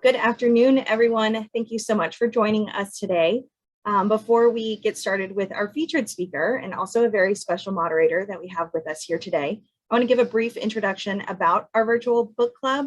Good afternoon, everyone. Thank you so much for joining us today. Before we get started with our featured speaker and also a very special moderator that we have with us here today, I want to give a brief introduction about our virtual book club.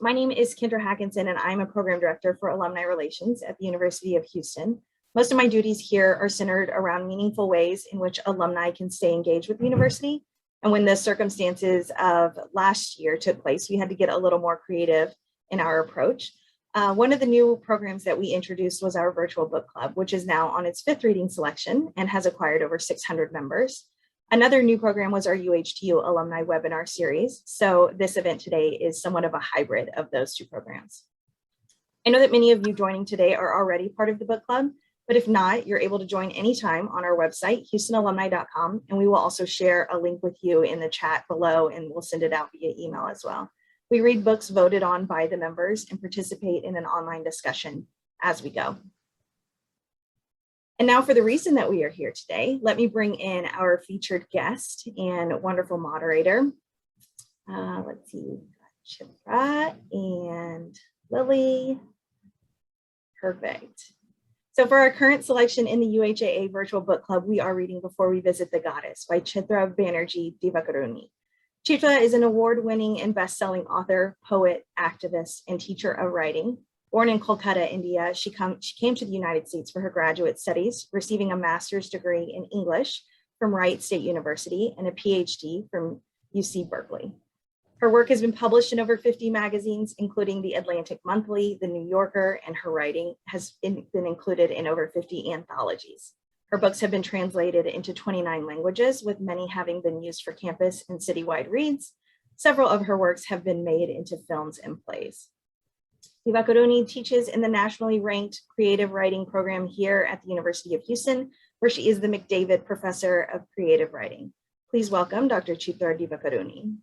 My name is Kendra Hackinson, and I'm a program director for alumni relations at the University of Houston. Most of my duties here are centered around meaningful ways in which alumni can stay engaged with the university. And when the circumstances of last year took place, we had to get a little more creative in our approach. One of the new programs that we introduced was our virtual book club, which is now on its 5th reading selection and has acquired over 600 members. Another new program was our UH2U alumni webinar series. So this event today is somewhat of a hybrid of those two programs. I know that many of you joining today are already part of the book club, but if not, you're able to join anytime on our website, houstonalumni.com, and we will also share a link with you in the chat below, and we'll send it out via email as well. We read books voted on by the members and participate in an online discussion as we go. And now for the reason that we are here today, let me bring in our featured guest and wonderful moderator. Let's see, Chitra and Lily. Perfect. So for our current selection in the UHAA Virtual Book Club, we are reading Before We Visit the Goddess by Chitra Banerjee Divakaruni. Chitra is an award-winning and best-selling author, poet, activist, and teacher of writing. Born in Kolkata, India, she came to the United States for her graduate studies, receiving a master's degree in English from Wright State University and a Ph.D. from UC Berkeley. Her work has been published in over 50 magazines, including the Atlantic Monthly, the New Yorker, and her writing has been included in over 50 anthologies. Her books have been translated into 29 languages, with many having been used for campus and citywide reads. Several of her works have been made into films and plays. Divakaruni teaches in the nationally ranked creative writing program here at the University of Houston, where she is the McDavid Professor of Creative Writing. Please welcome Dr. Chitra Divakaruni.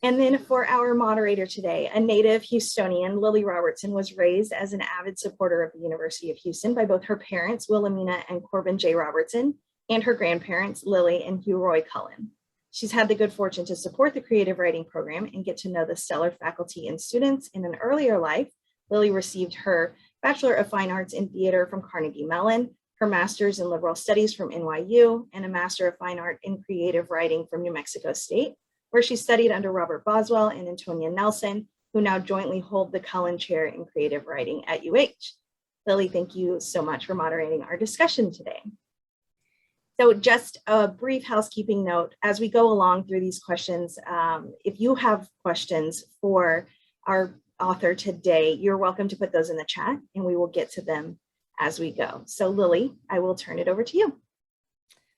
And then for our moderator today, a native Houstonian, Lily Robertson was raised as an avid supporter of the University of Houston by both her parents, Wilhelmina and Corbin J. Robertson, and her grandparents, Lily and Hugh Roy Cullen. She's had the good fortune to support the creative writing program and get to know the stellar faculty and students. In an earlier life, Lily received her Bachelor of Fine Arts in Theater from Carnegie Mellon, her Master's in Liberal Studies from NYU, and a Master of Fine Art in Creative Writing from New Mexico State, where she studied under Robert Boswell and Antonia Nelson, who now jointly hold the Cullen Chair in Creative Writing at UH. Lily, thank you so much for moderating our discussion today. So just a brief housekeeping note, as we go along through these questions, if you have questions for our author today, you're welcome to put those in the chat and we will get to them as we go. So Lily, I will turn it over to you.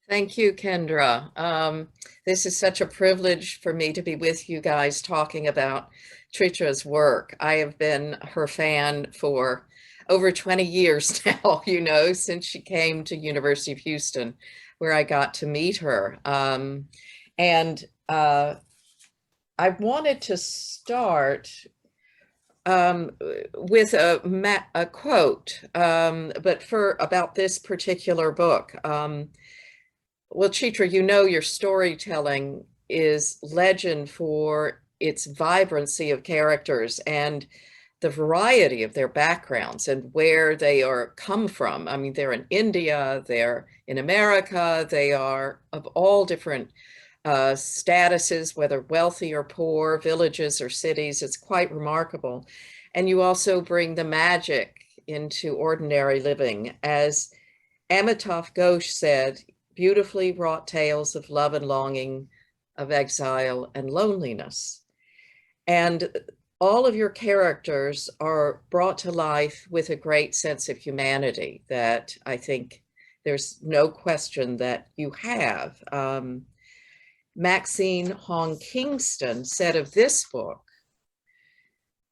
Thank you, Kendra. This is such a privilege for me to be with you guys talking about Chitra's work. I have been her fan for over 20 years now, since she came to University of Houston, where I got to meet her. I wanted to start with a quote, but about this particular book. Well, Chitra, your storytelling is legend for its vibrancy of characters and the variety of their backgrounds and where they come from. I mean, they're in India, they're in America, they are of all different statuses, whether wealthy or poor, villages or cities. It's quite remarkable. And you also bring the magic into ordinary living. As Amitav Ghosh said, beautifully wrought tales of love and longing, of exile and loneliness. And all of your characters are brought to life with a great sense of humanity that I think there's no question that you have. Maxine Hong Kingston said of this book,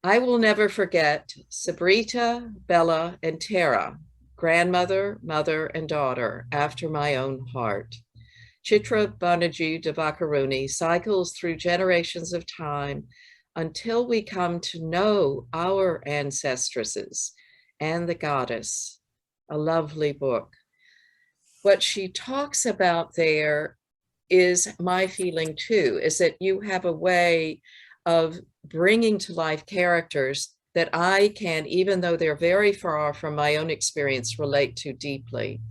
"I will never forget Sabrita, Bella, and Tara, grandmother, mother, and daughter, after my own heart. Chitra Banerjee Divakaruni cycles through generations of time until we come to know our ancestresses and the goddess." A lovely book. What she talks about there is my feeling too, is that you have a way of bringing to life characters that I can, even though they're very far from my own experience, relate to deeply.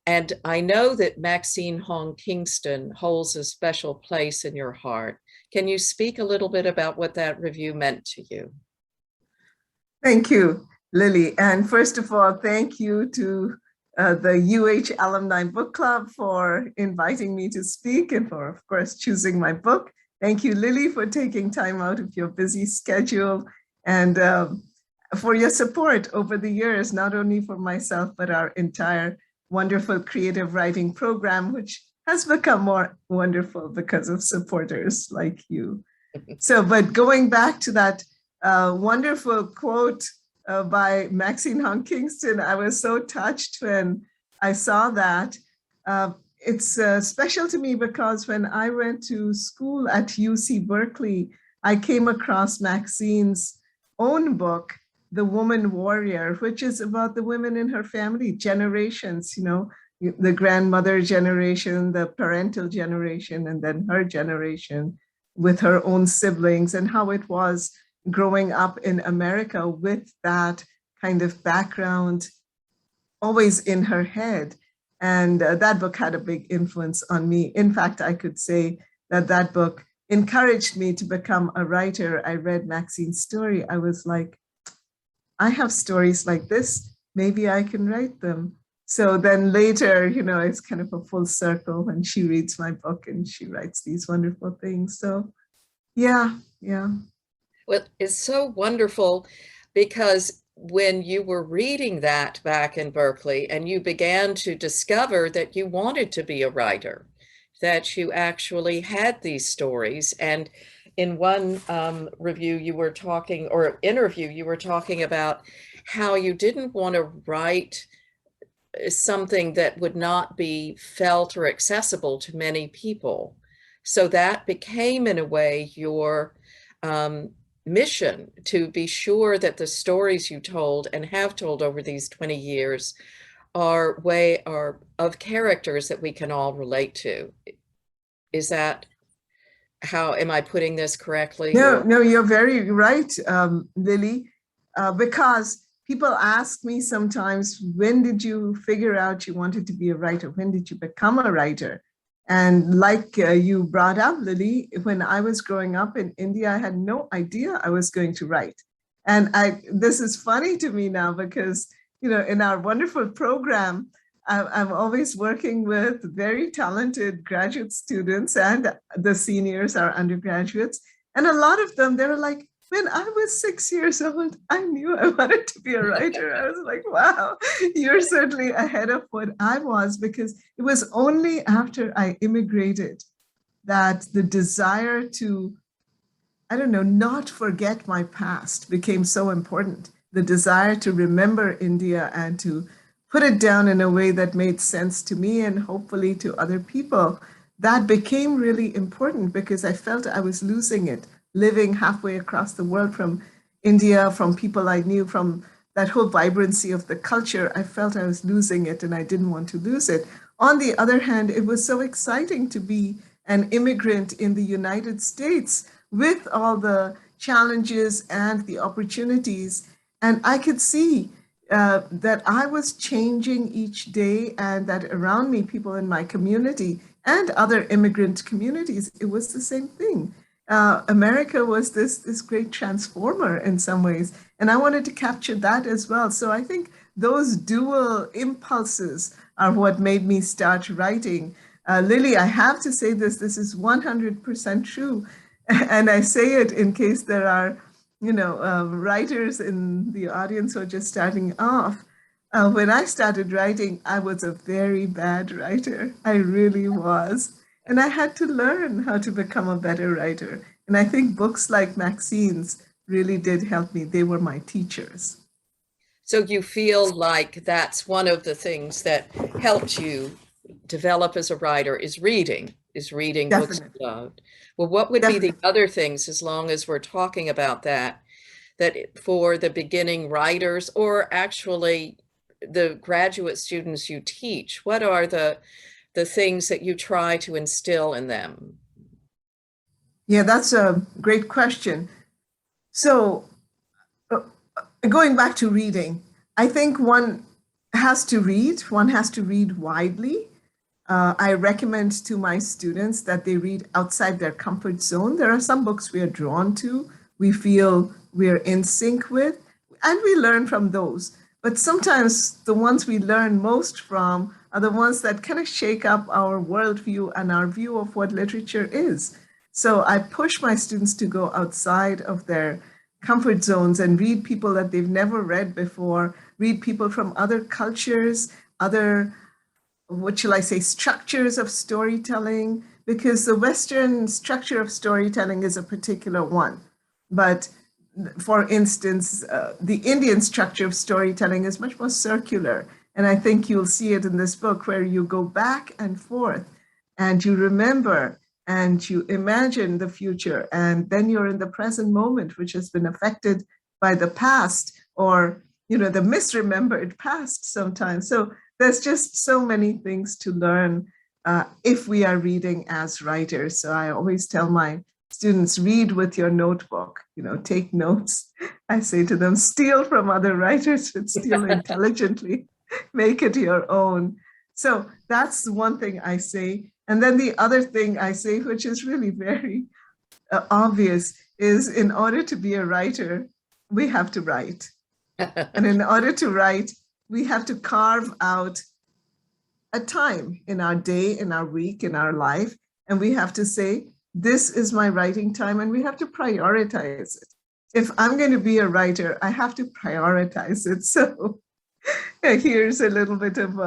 And I know that Maxine Hong Kingston holds a special place in your heart. Can you speak a little bit about what that review meant to you? Thank you, Lily. And first of all, thank you to the UH Alumni Book Club for inviting me to speak and for, of course, choosing my book. Thank you, Lily, for taking time out of your busy schedule and for your support over the years, not only for myself, but our entire wonderful creative writing program, which has become more wonderful because of supporters like you. So, but going back to that wonderful quote by Maxine Hong Kingston, I was so touched when I saw that. It's special to me because when I went to school at UC Berkeley, I came across Maxine's own book, The Woman Warrior, which is about the women in her family, generations, you know, the grandmother generation, the parental generation, and then her generation with her own siblings, and how it was growing up in America with that kind of background always in her head. And that book had a big influence on me. In fact, I could say that that book encouraged me to become a writer. I read Maxine's story. I was like, I have stories like this. Maybe I can write them. So then later, you know, it's kind of a full circle when she reads my book and she writes these wonderful things. So yeah. Well, it's so wonderful because when you were reading that back in Berkeley and you began to discover that you wanted to be a writer, that you actually had these stories. And in one review you were talking, or interview, you were talking about how you didn't want to write something that would not be felt or accessible to many people. So that became, in a way, your mission to be sure that the stories you told and have told over these 20 years are of characters that we can all relate to. Is that how, am I putting this correctly? No, you're very right, Lily, because people ask me sometimes, when did you figure out you wanted to be a writer? When did you become a writer? And like you brought up, Lily, when I was growing up in India, I had no idea I was going to write. And this is funny to me now because, you know, in our wonderful program, I'm always working with very talented graduate students, and the seniors are undergraduates. And a lot of them, they were like, when I was 6 years old, I knew I wanted to be a writer. I was like, wow, you're certainly ahead of what I was, because it was only after I immigrated that the desire to, I don't know, not forget my past became so important. The desire to remember India and to put it down in a way that made sense to me and hopefully to other people, that became really important because I felt I was losing it, living halfway across the world from India, from people I knew, from that whole vibrancy of the culture. I felt I was losing it and I didn't want to lose it. On the other hand, it was so exciting to be an immigrant in the United States with all the challenges and the opportunities. And I could see that I was changing each day, and that around me, people in my community and other immigrant communities, it was the same thing. America was this great transformer in some ways, and I wanted to capture that as well. So I think those dual impulses are what made me start writing. Lily, I have to say this is 100% true, and I say it in case there are, you know, writers in the audience who are just starting off. When I started writing, I was a very bad writer. I really was. And I had to learn how to become a better writer. And I think books like Maxine's really did help me. They were my teachers. So you feel like that's one of the things that helped you develop as a writer is reading books you loved. Well, what would be the other things, as long as we're talking about that for the beginning writers, or actually the graduate students you teach, what are the things that you try to instill in them? Yeah, that's a great question. So, uh, going back to reading, I think one has to read widely. I recommend to my students that they read outside their comfort zone. There are some books we are drawn to, we feel we're in sync with, and we learn from those. But sometimes the ones we learn most from are the ones that kind of shake up our worldview and our view of what literature is. So I push my students to go outside of their comfort zones and read people that they've never read before, read people from other cultures, other, what shall I say, structures of storytelling, because the Western structure of storytelling is a particular one. But for instance, the Indian structure of storytelling is much more circular. And I think you'll see it in this book where you go back and forth and you remember and you imagine the future. And then you're in the present moment, which has been affected by the past or, the misremembered past sometimes. So there's just so many things to learn if we are reading as writers. So I always tell my students, read with your notebook, take notes. I say to them, steal from other writers, but steal intelligently, make it your own. So that's one thing I say. And then the other thing I say, which is really very obvious, is in order to be a writer, we have to write. And in order to write, we have to carve out a time in our day, in our week, in our life. And we have to say, this is my writing time, and we have to prioritize it. If I'm going to be a writer, I have to prioritize it. So here's a little bit of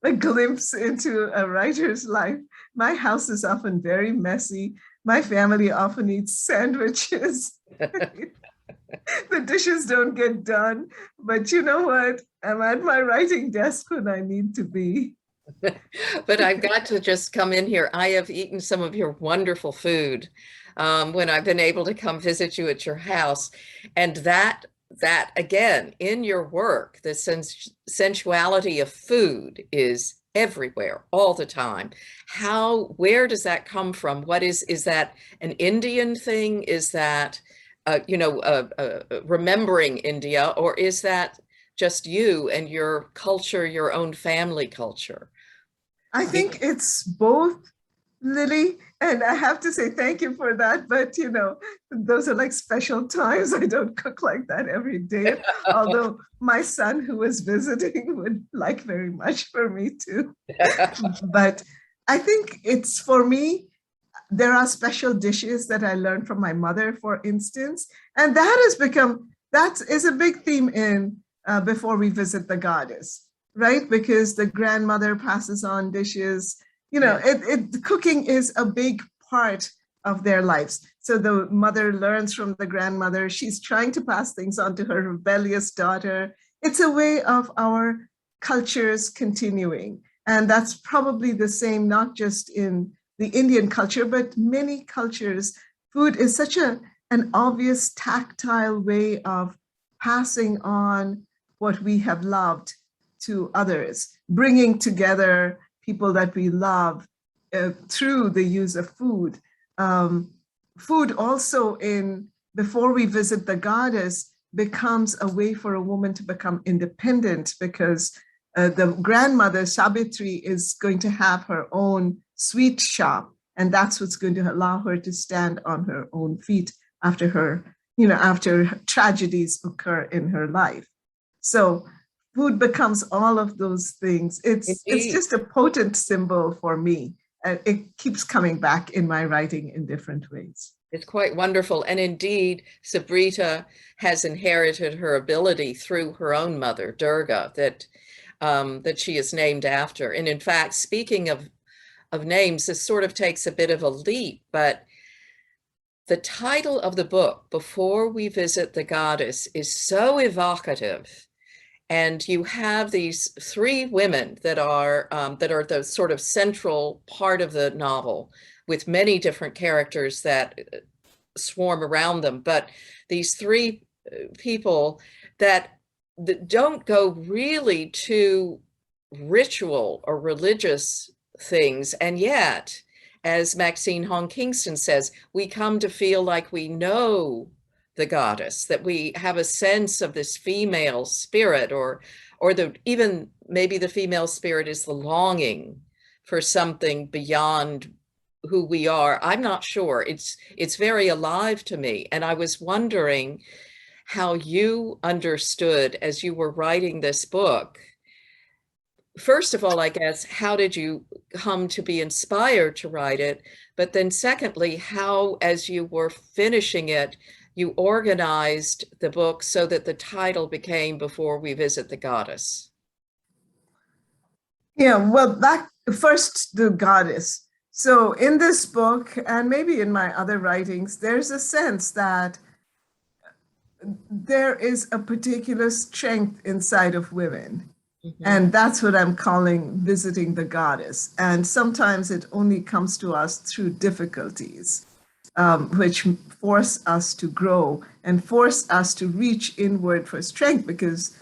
a glimpse into a writer's life. My house is often very messy. My family often eats sandwiches. The dishes don't get done, but you know what? I'm at my writing desk when I need to be. But I've got to just come in here. I have eaten some of your wonderful food when I've been able to come visit you at your house. And that again, in your work, the sensuality of food is everywhere all the time. Where does that come from? Is that an Indian thing? Is that, remembering India, or is that just you and your culture, your own family culture? I think it's both, Lily. And I have to say thank you for that. But, those are like special times. I don't cook like that every day. Although my son, who was visiting, would like very much for me to. But I think it's, for me, there are special dishes that I learned from my mother, for instance. And that is a big theme in Before We Visit the Goddess, right? Because the grandmother passes on dishes. Cooking is a big part of their lives. So the mother learns from the grandmother. She's trying to pass things on to her rebellious daughter. It's a way of our cultures continuing. And that's probably the same, not just in the Indian culture, but many cultures. Food is such an obvious tactile way of passing on what we have loved to others, bringing together people that we love through the use of food. Food also, in Before We Visit the Goddess, becomes a way for a woman to become independent, because the grandmother, Sabitri, is going to have her own sweet shop, and that's what's going to allow her to stand on her own feet after tragedies occur in her life. So food becomes all of those things. It's just a potent symbol for me. It keeps coming back in my writing in different ways. It's quite wonderful. And indeed, Sabrita has inherited her ability through her own mother, Durga, that she is named after. And in fact, speaking of names, this sort of takes a bit of a leap, but the title of the book, Before We Visit the Goddess, is so evocative. And you have these three women that are the sort of central part of the novel, with many different characters that swarm around them. But these three people that don't go really to ritual or religious things, and yet as Maxine Hong Kingston says, we come to feel like we know the goddess, that we have a sense of this female spirit, or even maybe the female spirit is the longing for something beyond who we are. I'm not sure. It's very alive to me. And I was wondering how you understood as you were writing this book. First of all, I guess, how did you come to be inspired to write it? But then secondly, how, as you were finishing it, you organized the book so that the title became Before We Visit the Goddess. Yeah, well, that first, the goddess. So in this book, and maybe in my other writings, there's a sense that there is a particular strength inside of women. And that's what I'm calling visiting the goddess. And sometimes it only comes to us through difficulties, which force us to grow and force us to reach inward for strength, because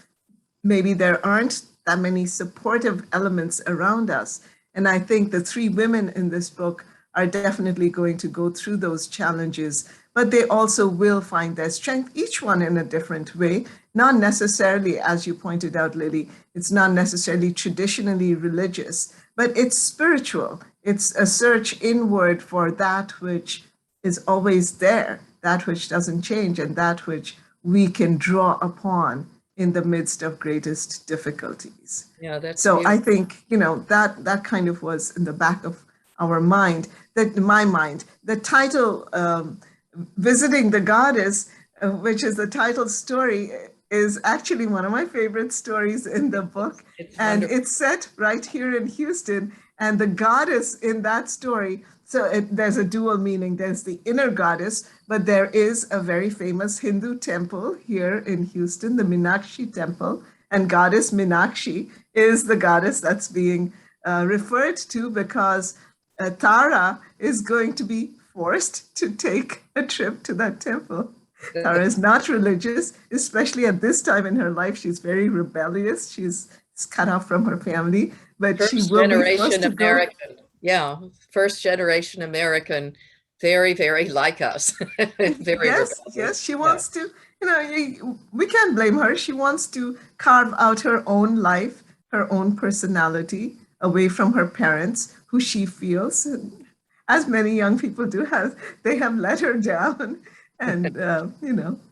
maybe there aren't that many supportive elements around us. And I think the three women in this book are definitely going to go through those challenges, but they also will find their strength, each one in a different way. Not necessarily, as you pointed out, Lily, it's not necessarily traditionally religious, but it's spiritual. It's a search inward for that which is always there, that which doesn't change, and that which we can draw upon in the midst of greatest difficulties. Yeah, that's so beautiful. I think, that kind of was in the back of our mind, my mind. The title, Visiting the Goddess, which is the title story, is actually one of my favorite stories in the book. And it's set right here in Houston. And the goddess in that story, there's a dual meaning. There's the inner goddess, but there is a very famous Hindu temple here in Houston, the Meenakshi temple. And goddess Meenakshi is the goddess that's being referred to, because Tara is going to be forced to take a trip to that temple. Tara is not religious, especially at this time in her life. She's very rebellious. She's cut off from her family, but she will be forced to American. go. Yeah, first generation American, very, very like us. Very yes, she wants to, we can't blame her. She wants to carve out her own life, her own personality, away from her parents, who she feels, as many young people do, they have let her down. And,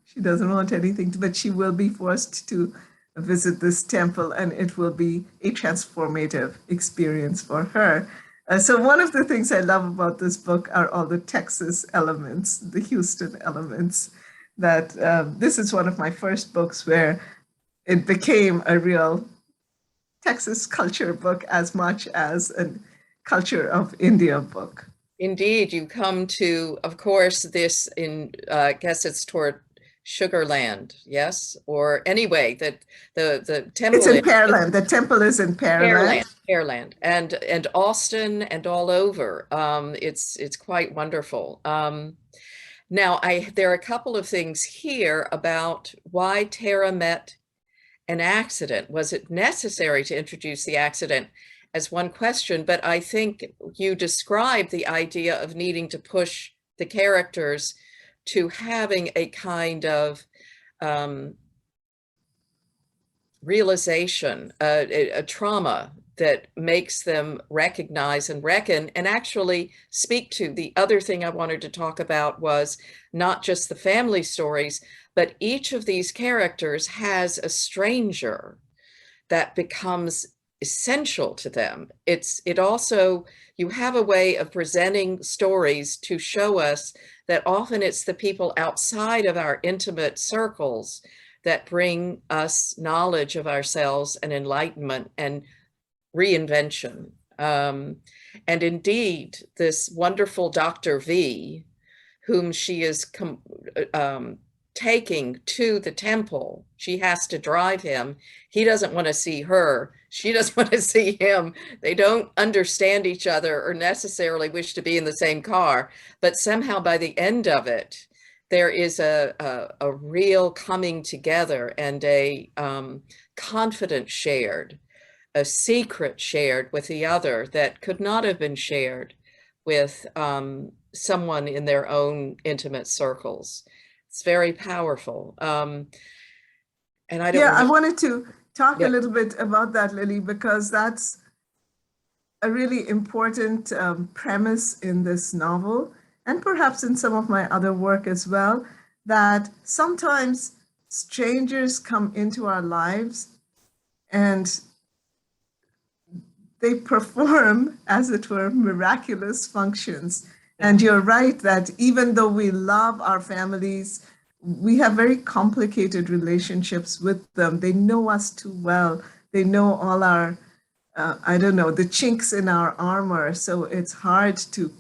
she doesn't want anything but she will be forced to visit this temple, and it will be a transformative experience for her. So one of the things I love about this book are all the Texas elements, the Houston elements, that this is one of my first books where it became a real Texas culture book as much as a culture of India book. Indeed, you come to, of course, this I guess it's toward Sugarland, yes? Or anyway, that the temple. It's in Pearland. The temple is in Pearland. Pearland, and Austin and all over. It's quite wonderful. Now, there are a couple of things here about why Tara met an accident. Was it necessary to introduce the accident as one question? But I think you described the idea of needing to push the characters to having a kind of realization, a trauma that makes them recognize and reckon and actually speak to. The other thing I wanted to talk about was not just the family stories, but each of these characters has a stranger that becomes essential to them. It also, you have a way of presenting stories to show us that often it's the people outside of our intimate circles that bring us knowledge of ourselves and enlightenment and reinvention. And indeed, this wonderful Dr. V, whom she is taking to the temple, she has to drive him. He doesn't want to see her. She doesn't want to see him. They don't understand each other or necessarily wish to be in the same car. But somehow by the end of it, there is a real coming together and a confidence shared, a secret shared with the other that could not have been shared with someone in their own intimate circles. It's very powerful. And I don't Yeah, I remember. wanted to talk a Yeah. little bit about that, Lily, because that's a really important premise in this novel, and perhaps in some of my other work as well, that sometimes strangers come into our lives and they perform, as it were, miraculous functions. And you're right that even though we love our families, we have very complicated relationships with them. They know us too well. They know all our, I don't know, the chinks in our armor. So it's hard to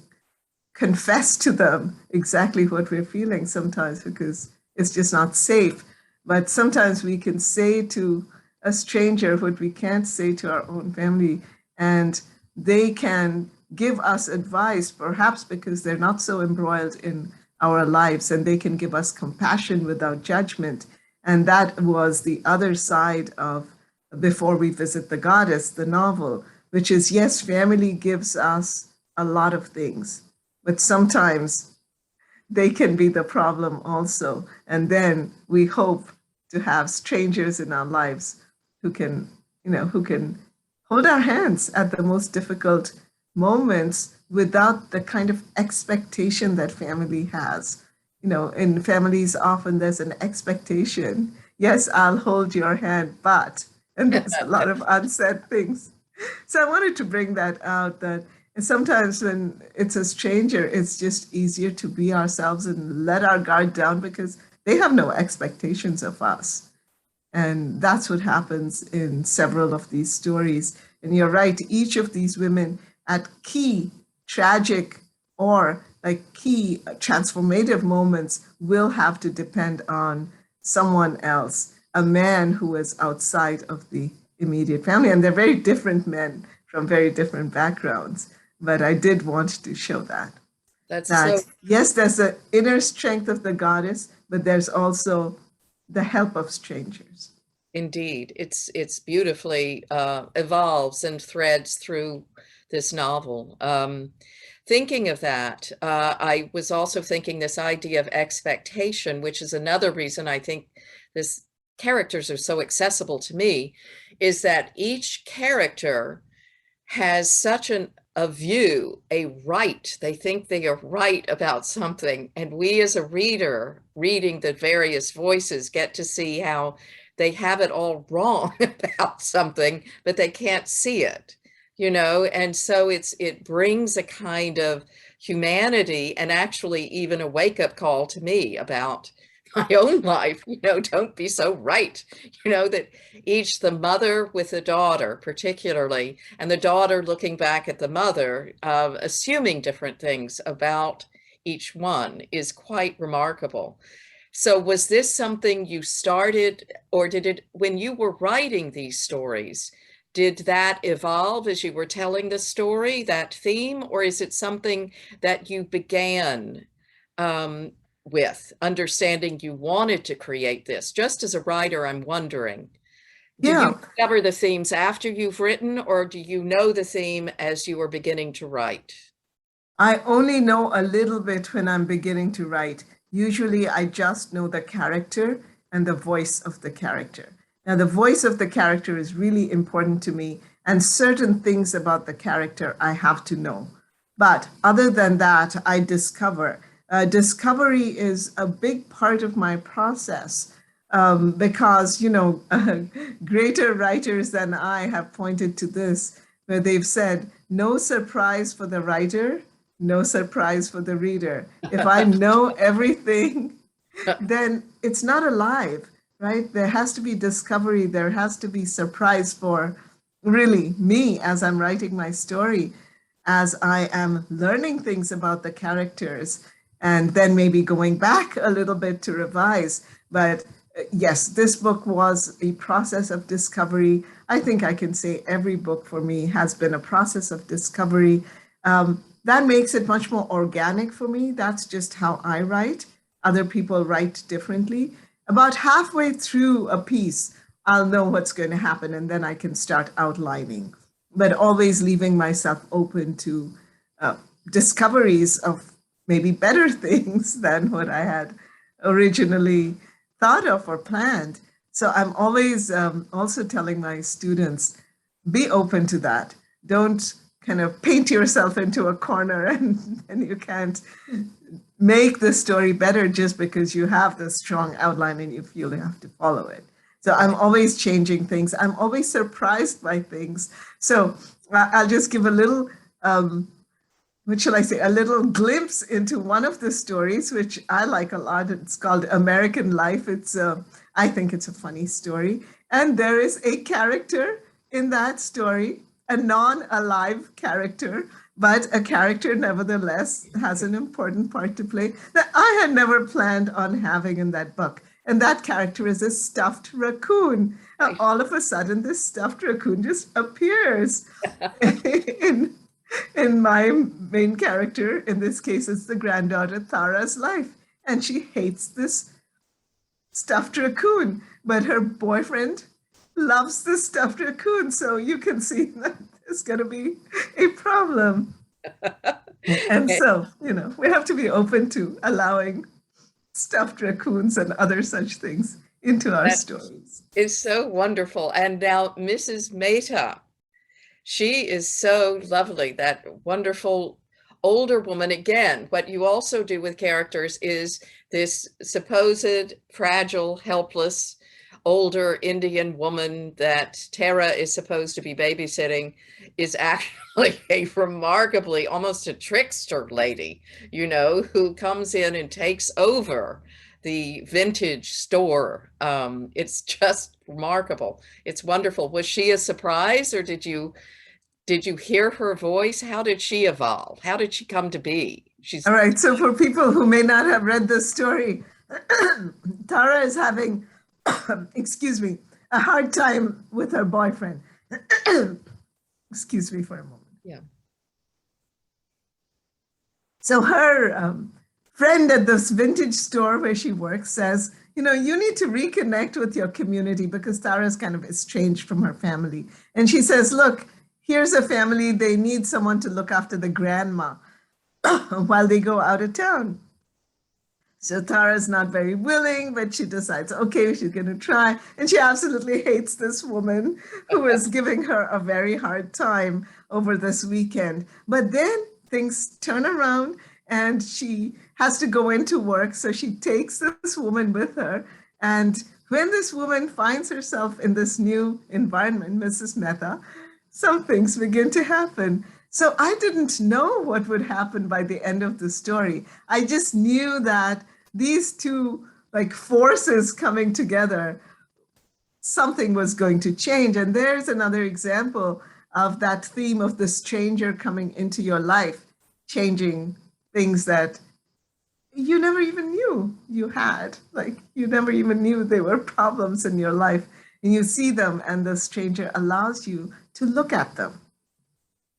confess to them exactly what we're feeling sometimes because it's just not safe. But sometimes we can say to a stranger what we can't say to our own family, and they can give us advice, perhaps because they're not so embroiled in our lives, and they can give us compassion without judgment. And that was the other side of Before We Visit the Goddess, the novel, which is, yes, family gives us a lot of things, but sometimes they can be the problem also. And then we hope to have strangers in our lives who can, who can hold our hands at the most difficult moments without the kind of expectation that family has. In families, often there's an expectation. Yes, I'll hold your hand, but, and there's a lot of unsaid things. So I wanted to bring that out, that sometimes when it's a stranger, it's just easier to be ourselves and let our guard down because they have no expectations of us. And that's what happens in several of these stories. And you're right, each of these women at key tragic or like key transformative moments will have to depend on someone else, a man who is outside of the immediate family. And they're very different men from very different backgrounds. But I did want to show that. That's That, so yes, there's the inner strength of the goddess, but there's also the help of strangers. indeed. It's beautifully evolves and threads through this novel. Thinking of that, I was also thinking this idea of expectation, which is another reason I think this characters are so accessible to me, is that each character has such a view, a right. They think they are right about something. And we as a reader, reading the various voices, get to see how they have it all wrong about something, but they can't see it, and so it brings a kind of humanity and actually even a wake-up call to me about my own life. Don't be so right, that each, the mother with the daughter particularly, and the daughter looking back at the mother, assuming different things about each one, is quite remarkable. So was this something you started, or did it, when you were writing these stories, did that evolve as you were telling the story, that theme, or is it something that you began with, understanding you wanted to create this? Just as a writer, I'm wondering, do Yeah, you discover the themes after you've written, or do you know the theme as you were beginning to write? I only know a little bit when I'm beginning to write. Usually I just know the character and the voice of the character. Now, the voice of the character is really important to me, and certain things about the character I have to know. But other than that, I discover. Discovery is a big part of my process because, greater writers than I have pointed to this, where they've said, no surprise for the writer, no surprise for the reader. If I know everything, then it's not alive, right? There has to be discovery. There has to be surprise for really me as I'm writing my story, as I am learning things about the characters, and then maybe going back a little bit to revise. But yes, this book was a process of discovery. I think I can say every book for me has been a process of discovery. That makes it much more organic for me. That's just how I write. Other people write differently. About halfway through a piece, I'll know what's going to happen, and then I can start outlining, but always leaving myself open to discoveries of maybe better things than what I had originally thought of or planned. So I'm always also telling my students, be open to that. Don't kind of paint yourself into a corner and you can't make the story better just because you have this strong outline and you feel you have to follow it. So I'm always changing things. I'm always surprised by things. So I'll just give a little, what shall I say, a little glimpse into one of the stories, which I like a lot. It's called American Life. I think it's a funny story. And there is a character in that story, a non-alive character, but a character nevertheless has an important part to play that I had never planned on having in that book. And that character is a stuffed raccoon. And all of a sudden, this stuffed raccoon just appears in my main character. In this case, it's the granddaughter Tara's life. And she hates this stuffed raccoon, but her boyfriend loves the stuffed raccoon. So you can see that there's going to be a problem. And so, we have to be open to allowing stuffed raccoons and other such things into our stories. It's so wonderful. And now Mrs. Mehta, she is so lovely, that wonderful older woman. Again, what you also do with characters is this supposed fragile, helpless, older Indian woman that Tara is supposed to be babysitting is actually a remarkably, almost a trickster lady, who comes in and takes over the vintage store. It's just remarkable. It's wonderful. Was she a surprise, or did you hear her voice? How did she evolve? How did she come to be? All right. So for people who may not have read this story, Tara is having, excuse me, a hard time with her boyfriend. Excuse me for a moment. Yeah. So her friend at this vintage store where she works says, you need to reconnect with your community because Tara's kind of estranged from her family. And she says, look, here's a family, they need someone to look after the grandma while they go out of town. So Tara's not very willing, but she decides, okay, she's going to try. And she absolutely hates this woman who is giving her a very hard time over this weekend. But then things turn around and she has to go into work. So she takes this woman with her. And when this woman finds herself in this new environment, Mrs. Mehta, some things begin to happen. So I didn't know what would happen by the end of the story. I just knew that these two forces coming together, something was going to change. And there's another example of that theme of the stranger coming into your life, changing things that you never even knew you had. You never even knew there were problems in your life. And you see them and the stranger allows you to look at them.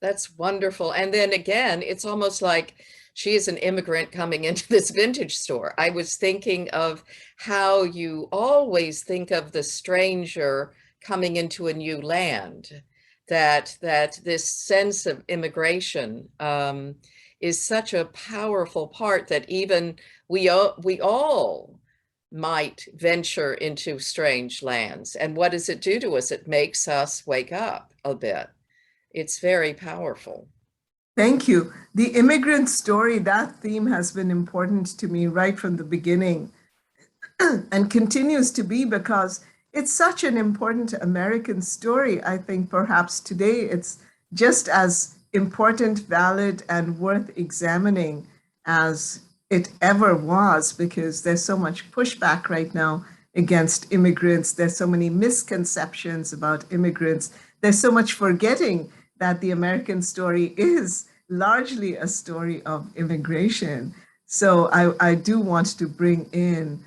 That's wonderful. And then again, it's almost like she is an immigrant coming into this vintage store. I was thinking of how you always think of the stranger coming into a new land, that this sense of immigration is such a powerful part that even we all might venture into strange lands. And what does it do to us? It makes us wake up a bit. It's very powerful. Thank you. The immigrant story, that theme has been important to me right from the beginning and continues to be because it's such an important American story. I think perhaps today it's just as important, valid, and worth examining as it ever was, because there's so much pushback right now against immigrants. There's so many misconceptions about immigrants. There's so much forgetting that the American story is largely a story of immigration. So I do want to bring in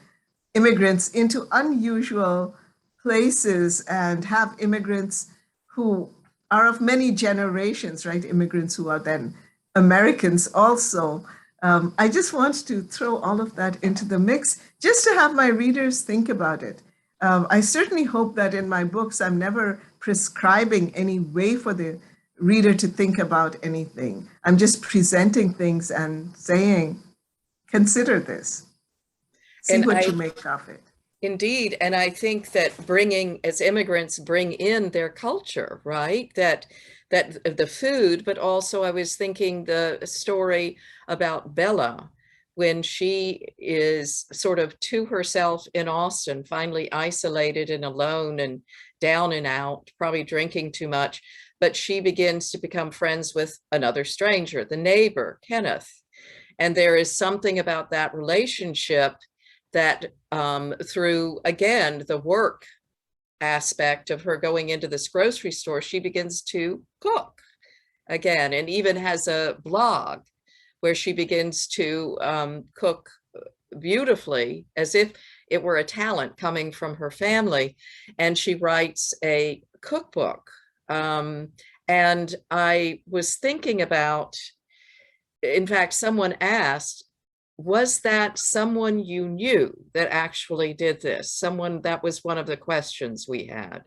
immigrants into unusual places and have immigrants who are of many generations, right? Immigrants who are then Americans also. I just want to throw all of that into the mix just to have my readers think about it. I certainly hope that in my books, I'm never prescribing any way for the reader to think about anything. I'm just presenting things and saying, consider this. See And what you make of it. Indeed. And I think that as immigrants, bring in their culture, right? That the food, but also I was thinking the story about Bella, when she is sort of to herself in Austin, finally isolated and alone and down and out, probably drinking too much, but she begins to become friends with another stranger, the neighbor, Kenneth. And there is something about that relationship that through, again, the work aspect of her going into this grocery store, she begins to cook again, and even has a blog where she begins to cook beautifully, as if it were a talent coming from her family. And she writes a cookbook. And I was thinking about, in fact, someone asked, was that someone you knew that actually did this? Someone, that was one of the questions we had.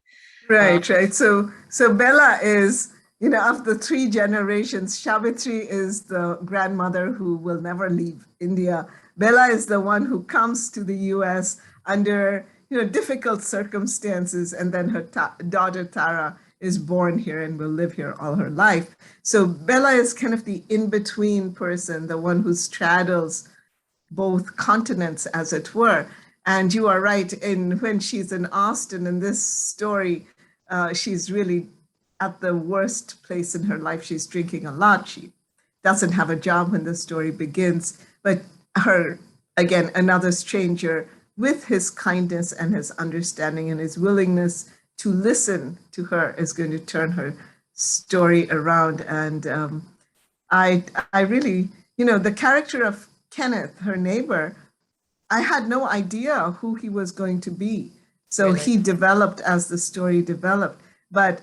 Right. So Bella is, of the 3 generations, Savitri is the grandmother who will never leave India. Bella is the one who comes to the US under, difficult circumstances. And then her daughter Tara is born here and will live here all her life. So Bella is kind of the in-between person, the one who straddles both continents, as it were. And you are right, when she's in Austin in this story, she's really at the worst place in her life. She's drinking a lot. She doesn't have a job when the story begins. But her, again, another stranger, with his kindness and his understanding and his willingness to listen to her, is going to turn her story around. And I really, the character of Kenneth, her neighbor, I had no idea who he was going to be. So really? He developed as the story developed. But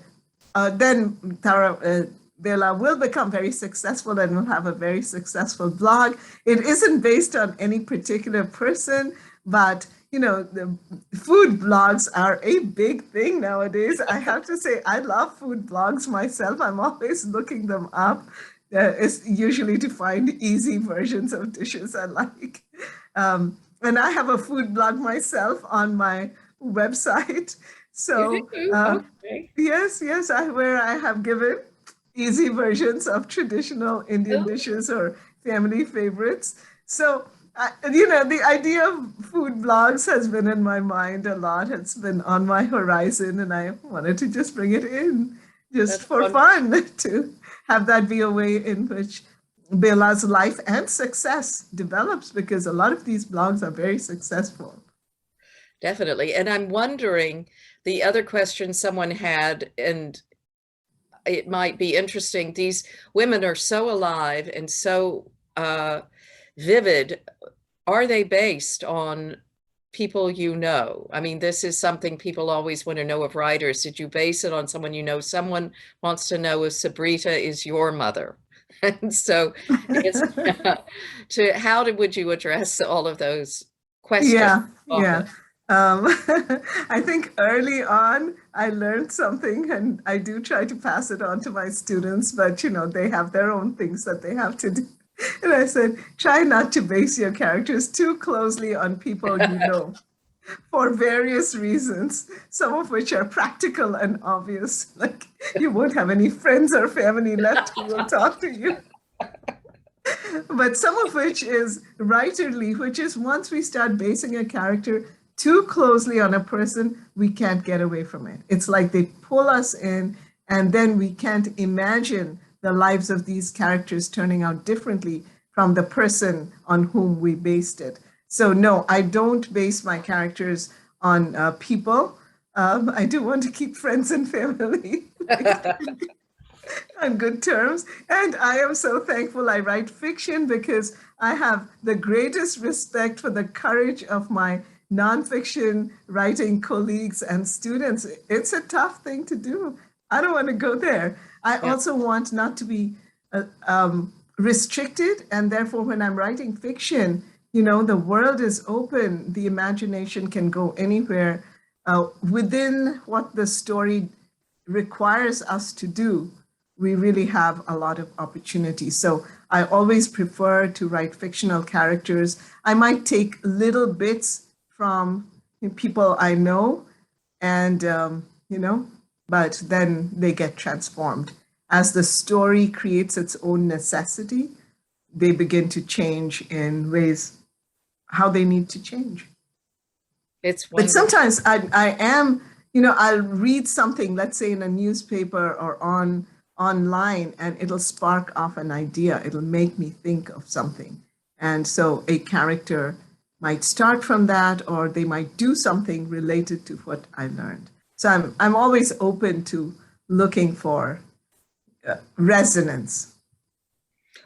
then Bella will become very successful and will have a very successful blog. It isn't based on any particular person, but the food blogs are a big thing nowadays. I have to say, I love food blogs myself. I'm always looking them up. It's usually to find easy versions of dishes I like. And I have a food blog myself on my website. So okay. Yes, where I have given easy versions of traditional Indian dishes or family favorites. So, the idea of food blogs has been in my mind a lot. It's been on my horizon, and I wanted to just bring it in just for fun, to have that be a way in which Bella's life and success develops, because a lot of these blogs are very successful. Definitely. And I'm wondering, the other question someone had, and it might be interesting, these women are so alive and so vivid. Are they based on people you know? I mean, this is something people always want to know of writers. Did you base it on someone you know? Someone wants to know if Sabrita is your mother. And so would you address all of those questions? Yeah. I think early on, I learned something, and I do try to pass it on to my students, but they have their own things that they have to do. And I said, try not to base your characters too closely on people you know, for various reasons, some of which are practical and obvious, like you won't have any friends or family left who will talk to you. But some of which is writerly, which is once we start basing a character too closely on a person, we can't get away from it. It's like they pull us in, and then we can't imagine the lives of these characters turning out differently from the person on whom we based it. So no, I don't base my characters on people. I do want to keep friends and family on good terms. And I am so thankful I write fiction, because I have the greatest respect for the courage of my nonfiction writing colleagues and students. It's a tough thing to do. I don't want to go there. I also want not to be restricted. And therefore, when I'm writing fiction, the world is open. The imagination can go anywhere within what the story requires us to do. we really have a lot of opportunity. So I always prefer to write fictional characters. I might take little bits from people I know and, but then they get transformed. As the story creates its own necessity, they begin to change in ways how they need to change. It's But wonderful. sometimes I am, I'll read something, let's say in a newspaper or online, and it'll spark off an idea. It'll make me think of something. And so a character might start from that, or they might do something related to what I learned. So I'm always open to looking for resonance.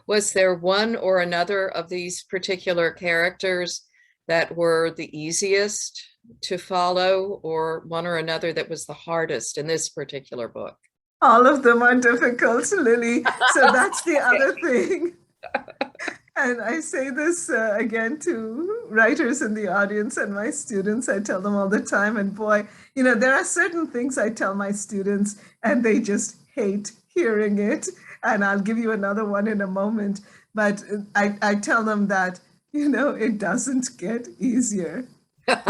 Was there one or another of these particular characters that were the easiest to follow, or one or another that was the hardest in this particular book? All of them are difficult, Lily. So that's the other thing. And I say this again to writers in the audience and my students. I tell them all the time, and boy, there are certain things I tell my students and they just hate hearing it. And I'll give you another one in a moment. But I tell them that, it doesn't get easier.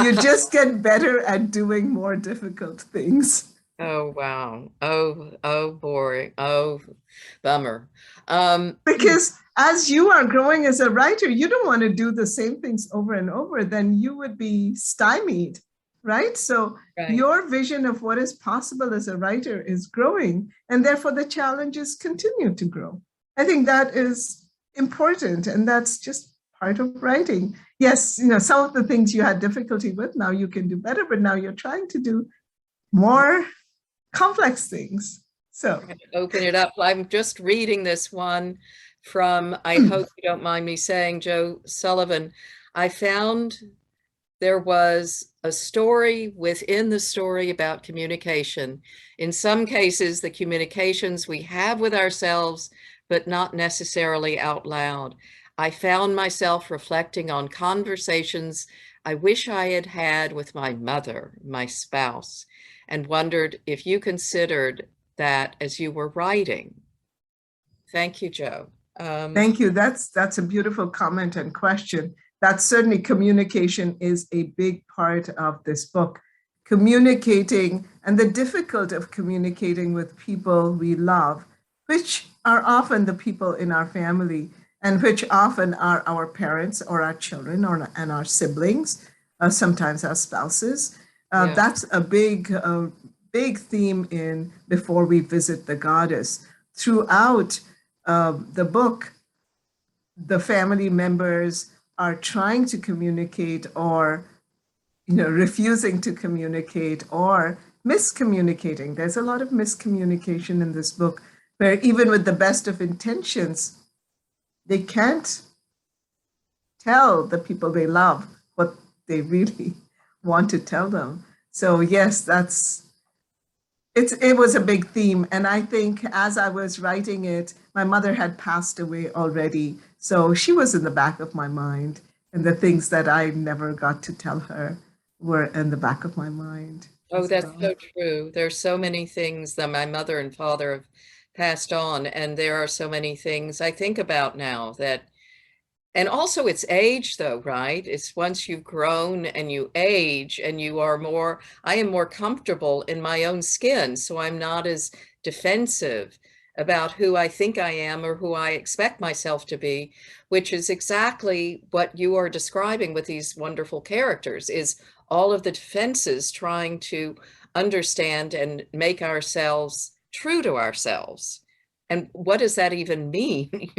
You just get better at doing more difficult things. Oh, wow. Oh, boring. Oh, bummer. Because as you are growing as a writer, you don't want to do the same things over and over, then you would be stymied, right? So Right. Your vision of what is possible as a writer is growing, and therefore the challenges continue to grow. I think that is important, and that's just part of writing. Yes, some of the things you had difficulty with, now you can do better, but now you're trying to do more complex things. So open it up. I'm just reading this one from, I hope you don't mind me saying, Joe Sullivan. I found there was a story within the story about communication. In some cases, the communications we have with ourselves, but not necessarily out loud. I found myself reflecting on conversations I wish I had had with my mother, my spouse, and wondered if you considered that as you were writing. Thank you, Joe. Thank you. That's a beautiful comment and question. That certainly communication is a big part of this book. Communicating and the difficulty of communicating with people we love, which are often the people in our family, and which often are our parents or our children and our siblings, sometimes our spouses. Yeah. That's a big theme in Before We Visit the Goddess. Throughout the book, the family members are trying to communicate or refusing to communicate or miscommunicating. There's a lot of miscommunication in this book, where even with the best of intentions, they can't tell the people they love what they really want to tell them. So yes, it was a big theme. And I think as I was writing it, my mother had passed away already. So she was in the back of my mind. And the things that I never got to tell her were in the back of my mind. Oh, that's so true. There's so many things that my mother and father have passed on. And there are so many things I think about now that, and also it's age though, right? It's once you've grown and you age and you are more, I am more comfortable in my own skin. So I'm not as defensive about who I think I am or who I expect myself to be, which is exactly what you are describing with these wonderful characters, is all of the defenses trying to understand and make ourselves true to ourselves. And what does that even mean?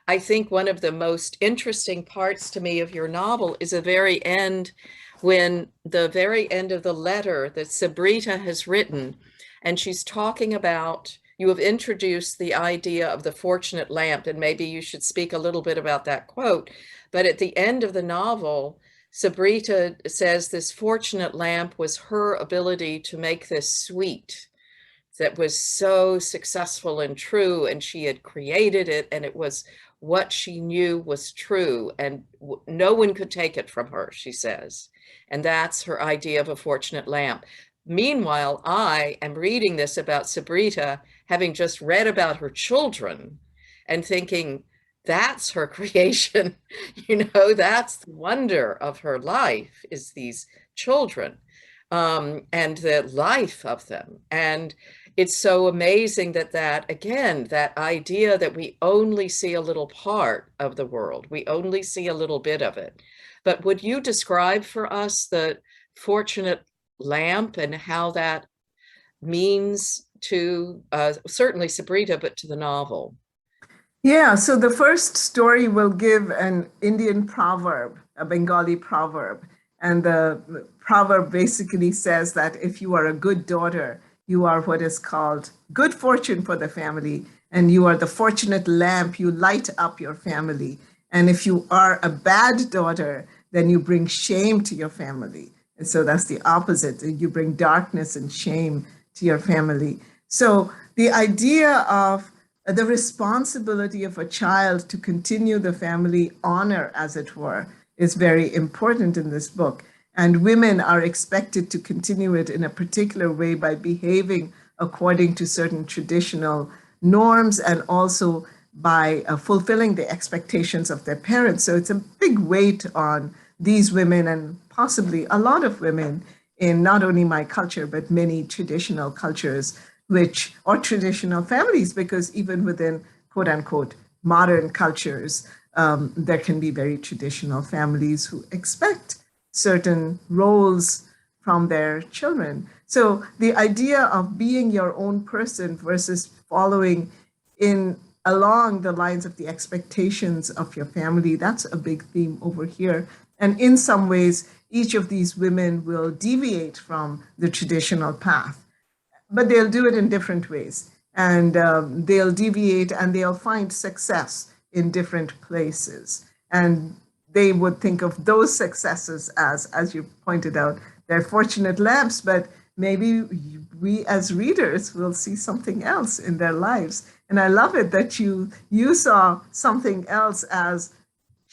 I think one of the most interesting parts to me of your novel is the very end, when the very end of the letter that Sabrita has written, and she's talking about, you have introduced the idea of the fortunate lamp, and maybe you should speak a little bit about that quote. But at the end of the novel, Sabrita says this fortunate lamp was her ability to make this sweet that was so successful and true, and she had created it, and it was what she knew was true, and no one could take it from her, she says. And that's her idea of a fortunate lamp. Meanwhile, I am reading this about Sabrita, having just read about her children and thinking, that's her creation. That's the wonder of her life, is these children, and the life of them. And it's so amazing that again, that idea that we only see a little part of the world, we only see a little bit of it. But would you describe for us the fortunate lamp and how that means to certainly Sabrita, but to the novel? Yeah, so the first story will give an Indian proverb, a Bengali proverb. And the proverb basically says that if you are a good daughter, you are what is called good fortune for the family, and you are the fortunate lamp, you light up your family. And if you are a bad daughter, then you bring shame to your family. And so that's the opposite. You bring darkness and shame to your family. So the idea of the responsibility of a child to continue the family honor, as it were, is very important in this book. And women are expected to continue it in a particular way by behaving according to certain traditional norms and also by fulfilling the expectations of their parents. So it's a big weight on these women and possibly a lot of women in not only my culture, but many traditional cultures, or traditional families, because even within quote unquote modern cultures, there can be very traditional families who expect certain roles from their children. So the idea of being your own person versus following along the lines of the expectations of your family, that's a big theme over here. And in some ways, each of these women will deviate from the traditional path, but they'll do it in different ways. And they'll deviate and they'll find success in different places. And they would think of those successes as you pointed out, they're fortunate lamps, but maybe we as readers will see something else in their lives. And I love it that you saw something else as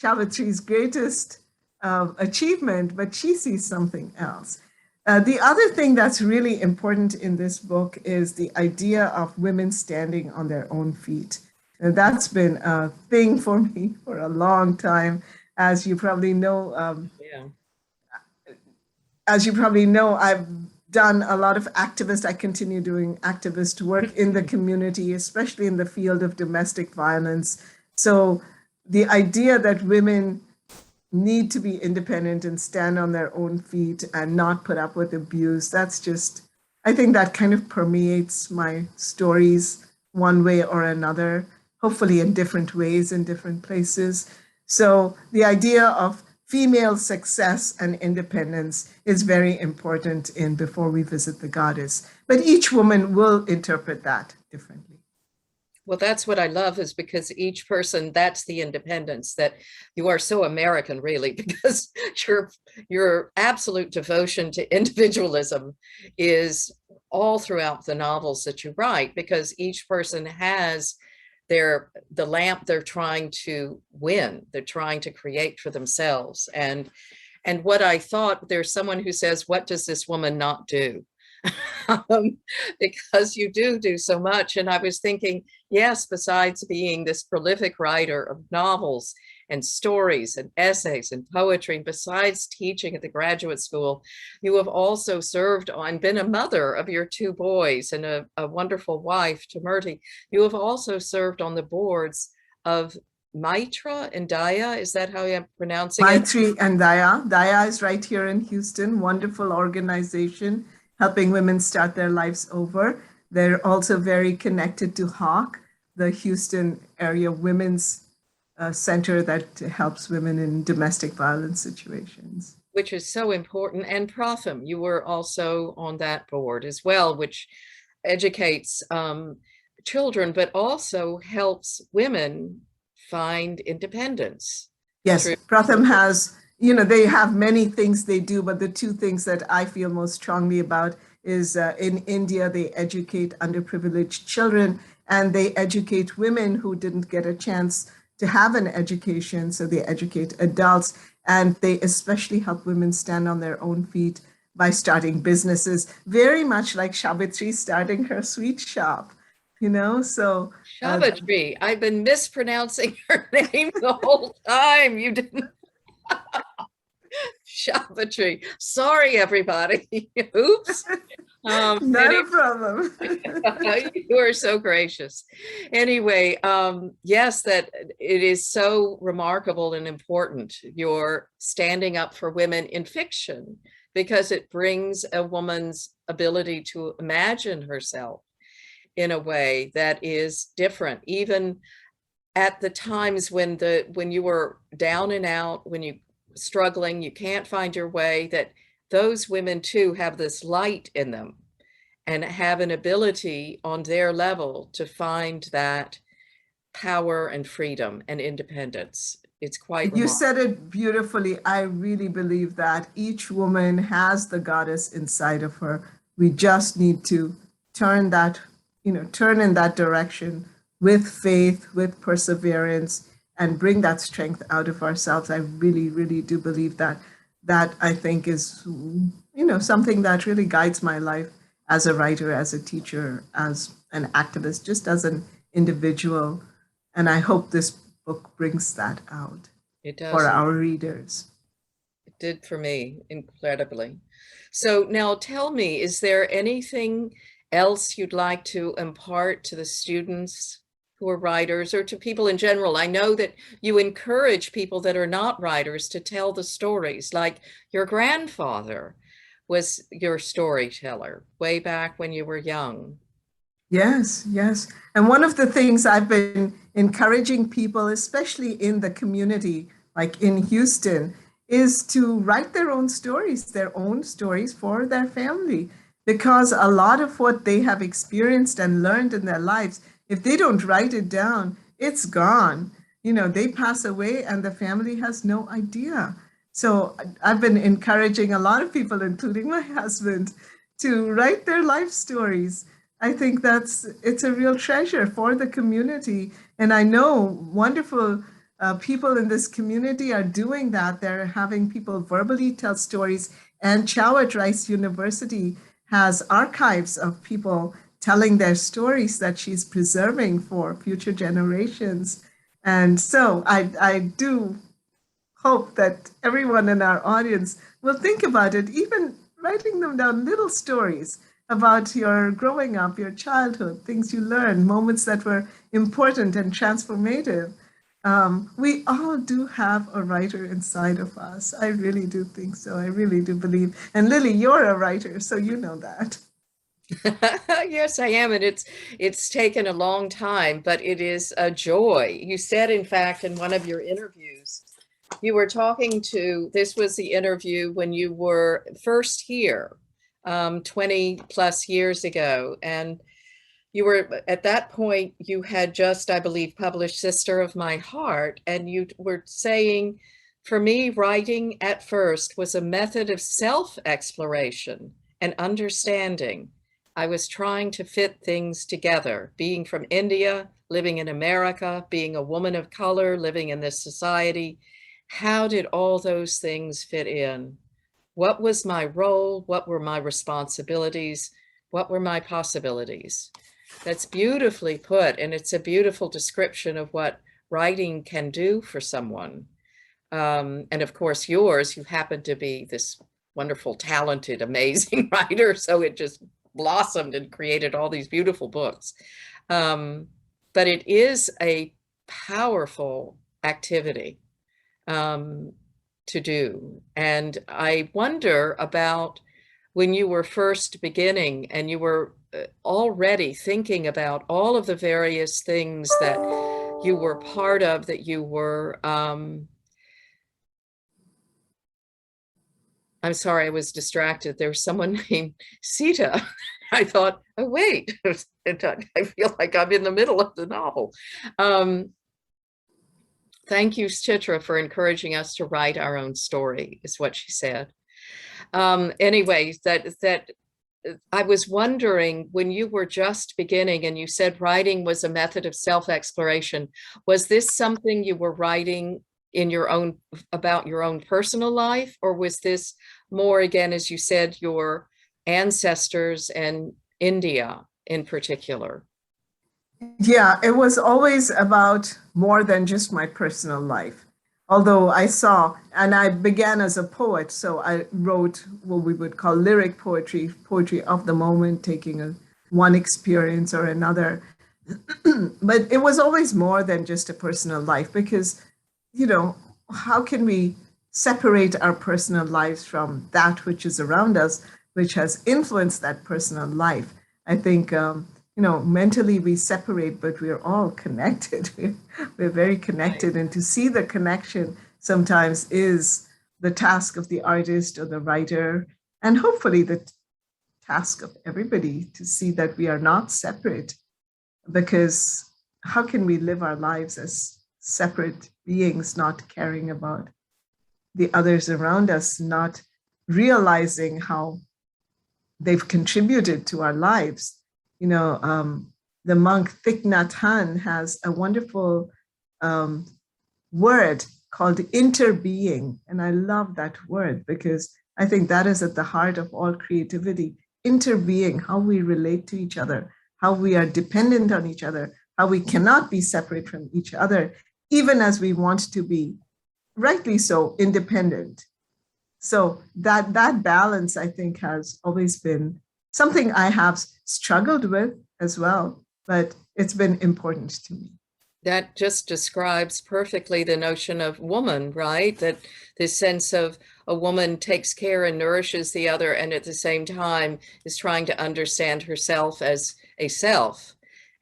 Savitri's greatest achievement, but she sees something else. The other thing that's really important in this book is the idea of women standing on their own feet. And that's been a thing for me for a long time. As you probably know, I've done a lot of I continue doing activist work in the community, especially in the field of domestic violence. So the idea that women need to be independent and stand on their own feet and not put up with abuse, I think that kind of permeates my stories one way or another, hopefully in different ways in different places. So the idea of female success and independence is very important in Before We Visit the Goddess, but each woman will interpret that differently. Well, that's what I love, is because each person, that's the independence that you are so American, really, because your absolute devotion to individualism is all throughout the novels that you write, because each person has the lamp they're trying to win, they're trying to create for themselves. And what I thought, there's someone who says, what does this woman not do? Because you do so much. And I was thinking, yes, besides being this prolific writer of novels and stories and essays and poetry, and besides teaching at the graduate school, you have also served on, been a mother of your two boys and a wonderful wife to Mehta. You have also served on the boards of Mitra and Daya. Is that how I'm pronouncing it? Maitri and Daya. Daya is right here in Houston, wonderful organization, helping women start their lives over. They're also very connected to HAWK, the Houston area women's center that helps women in domestic violence situations. Which is so important. And Protham, you were also on that board as well, which educates children, but also helps women find independence. Yes, Protham has, they have many things they do, but the two things that I feel most strongly about is in India, they educate underprivileged children and they educate women who didn't get a chance to have an education. So they educate adults, and they especially help women stand on their own feet by starting businesses, very much like Savitri starting her sweet shop, so. Savitri, I've been mispronouncing her name the whole time. You didn't. Savitri. Sorry, everybody. Oops. Not a problem. You are so gracious. Anyway, yes, that it is so remarkable and important. You're standing up for women in fiction because it brings a woman's ability to imagine herself in a way that is different, even at the times when you were down and out, when you struggling, you can't find your way, that those women too have this light in them and have an ability on their level to find that power and freedom and independence. It's quite You remarkable. said it beautifully. I really believe that each woman has the goddess inside of her. We just need to turn in that direction with faith, with perseverance, and bring that strength out of ourselves. I really, really do believe that. That I think is, something that really guides my life as a writer, as a teacher, as an activist, just as an individual. And I hope this book brings that out for our readers. It did for me, incredibly. So now tell me, is there anything else you'd like to impart to the students who are writers, or to people in general? I know that you encourage people that are not writers to tell the stories, like your grandfather was your storyteller way back when you were young. Yes, yes. And one of the things I've been encouraging people, especially in the community, like in Houston, is to write their own stories for their family. Because a lot of what they have experienced and learned in their lives, if they don't write it down, it's gone. They pass away and the family has no idea. So I've been encouraging a lot of people, including my husband, to write their life stories. I think it's a real treasure for the community. And I know wonderful people in this community are doing that. They're having people verbally tell stories. And Chow at Rice University has archives of people telling their stories that she's preserving for future generations. And so I do hope that everyone in our audience will think about it, even writing them down, little stories about your growing up, your childhood, things you learned, moments that were important and transformative. We all do have a writer inside of us. I really do think so. I really do believe. And Lily, you're a writer, so you know that. Yes, I am. And it's taken a long time, but it is a joy. You said, in fact, in one of your interviews, you were this was the interview when you were first here, 20 plus years ago. And you were, at that point, you had just, I believe, published Sister of My Heart. And you were saying, for me, writing at first was a method of self-exploration and understanding. I was trying to fit things together, being from India, living in America, being a woman of color, living in this society. How did all those things fit in? What was my role? What were my responsibilities? What were my possibilities? That's beautifully put, and it's a beautiful description of what writing can do for someone. And of course, yours, you happen to be this wonderful, talented, amazing writer, so it just blossomed and created all these beautiful books. But it is a powerful activity to do. And I wonder about when you were first beginning and you were already thinking about all of the various things that you were part of, that you were, I'm sorry, I was distracted. There was someone named Sita. I thought, oh, wait, I feel like I'm in the middle of the novel. Thank you, Chitra, for encouraging us to write our own story, is what she said. Anyway, that I was wondering, when you were just beginning and you said writing was a method of self-exploration, was this something you were writing in your own, about your own personal life, or was this more, again, as you said, your ancestors and India in particular? Yeah, it was always about more than just my personal life. Although I saw, and I began as a poet, so I wrote what we would call lyric poetry, poetry of the moment, taking one experience or another. But it was always more than just a personal life because, you know, how can we separate our personal lives from that which is around us, which has influenced that personal life? I think, mentally we separate, but we're all connected. We're very connected. And to see the connection sometimes is the task of the artist or the writer, and hopefully the task of everybody to see that we are not separate. Because how can we live our lives as separate beings, not caring about the others around us, not realizing how they've contributed to our lives? The monk Thich Nhat Hanh has a wonderful word called interbeing. And I love that word because I think that is at the heart of all creativity. Interbeing, how we relate to each other, how we are dependent on each other, how we cannot be separate from each other, even as we want to be, rightly so, independent. So that balance, I think, has always been something I have struggled with as well, but it's been important to me. That just describes perfectly the notion of woman, right? That this sense of a woman takes care and nourishes the other, and at the same time is trying to understand herself as a self.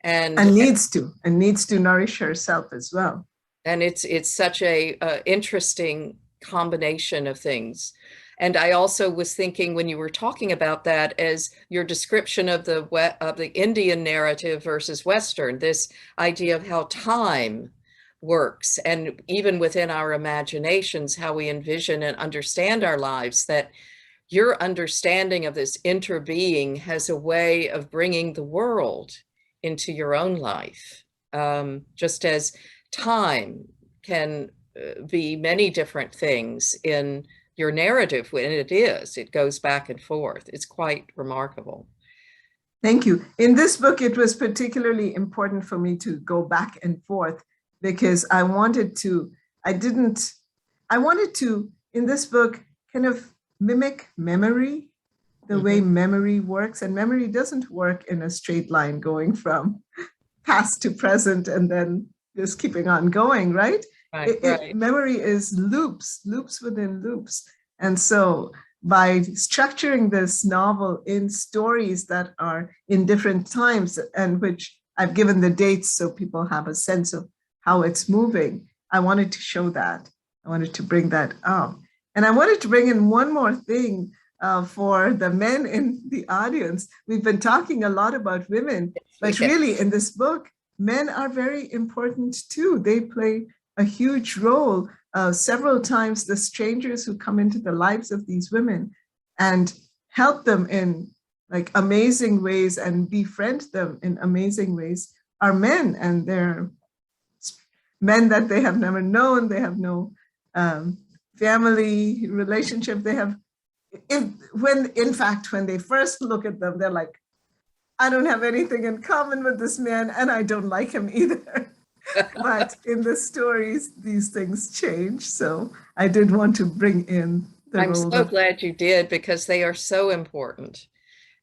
And needs to nourish herself as well. And it's such a interesting combination of things. And I also was thinking when you were talking about that, as your description of the Indian narrative versus Western, this idea of how time works, and even within our imaginations, how we envision and understand our lives, that your understanding of this interbeing has a way of bringing the world into your own life, just as time can be many different things in your narrative. When it goes back and forth. It's quite remarkable. Thank you. In this book, it was particularly important for me to go back and forth because I wanted to, in this book, kind of mimic memory, the way memory works. And memory doesn't work in a straight line going from past to present and then just keeping on going, right? Right. Memory is loops within loops. And so by structuring this novel in stories that are in different times, and which I've given the dates so people have a sense of how it's moving, I wanted to show that. I wanted to bring that out. And I wanted to bring in one more thing for the men in the audience. We've been talking a lot about women, but really in this book, men are very important too. They play a huge role. Several times the strangers who come into the lives of these women and help them in like amazing ways and befriend them in amazing ways are men, and they're men that they have never known. They have no family relationship. They have, when they first look at them, they're like, I don't have anything in common with this man and I don't like him either. But in the stories, these things change. So I did want to bring in the I'm so glad you did, because they are so important.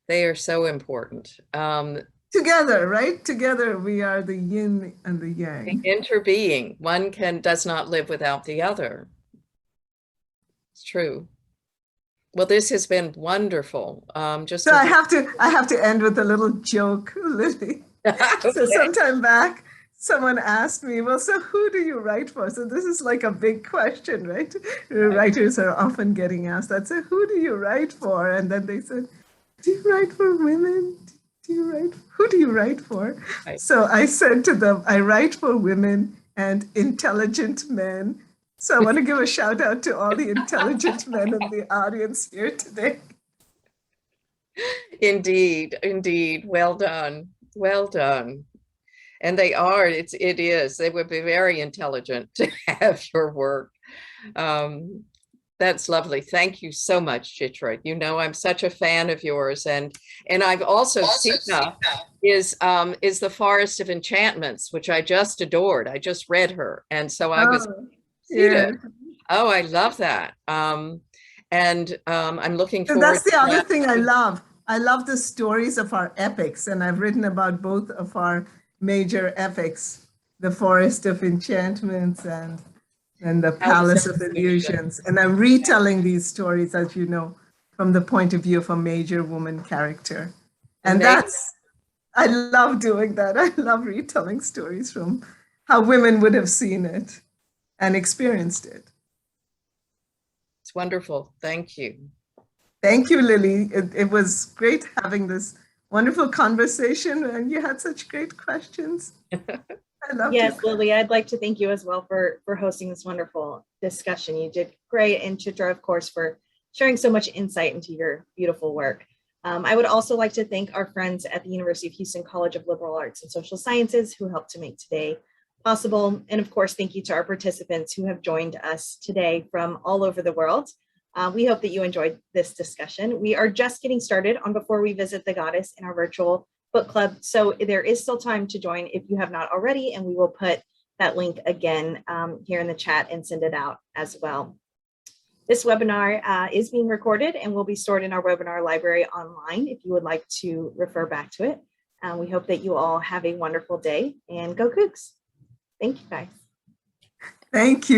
They are so important. Together, right? Together we are the yin and the yang. The interbeing. One does not live without the other. It's true. Well, this has been wonderful. So I have to end with a little joke, Lily. Okay. So sometime back, someone asked me, well, so who do you write for? So this is like a big question, right? Writers are often getting asked that. So who do you write for? And then they said, do you write for women? Who do you write for? Right. So I said to them, I write for women and intelligent men. So I want to give a shout out to all the intelligent men in the audience here today. Indeed, indeed. Well done. Well done. And they are, it is, they would be very intelligent to have your work. That's lovely. Thank you so much, Chitra. You know, I'm such a fan of yours, and I've also Sita is the Forest of Enchantments, which I just adored. I just read her, and so I was Oh, Sita. yeah. Oh, I love that. I'm looking So forward that's the to other that. thing I love. I love the stories of our epics, and I've written about both of our major epics, The Forest of Enchantments and The Palace of Illusions. And I'm retelling these stories, as you know, from the point of view of a major woman character. And I love doing that. I love retelling stories from how women would have seen it and experienced it. It's wonderful. Thank you. Thank you, Lily. It was great having this wonderful conversation, and you had such great questions. I loved Yes, it. Lily, I'd like to thank you as well for hosting this wonderful discussion. You did great, and Chitra, of course, for sharing so much insight into your beautiful work. I would also like to thank our friends at the University of Houston College of Liberal Arts and Social Sciences who helped to make today possible. And of course, thank you to our participants who have joined us today from all over the world. We hope that you enjoyed this discussion. We are just getting started on Before We Visit the Goddess in our virtual book club. So there is still time to join if you have not already, and we will put that link again here in the chat and send it out as well. This webinar is being recorded and will be stored in our webinar library online if you would like to refer back to it. We hope that you all have a wonderful day, and go Cougs. Thank you, guys. Thank you.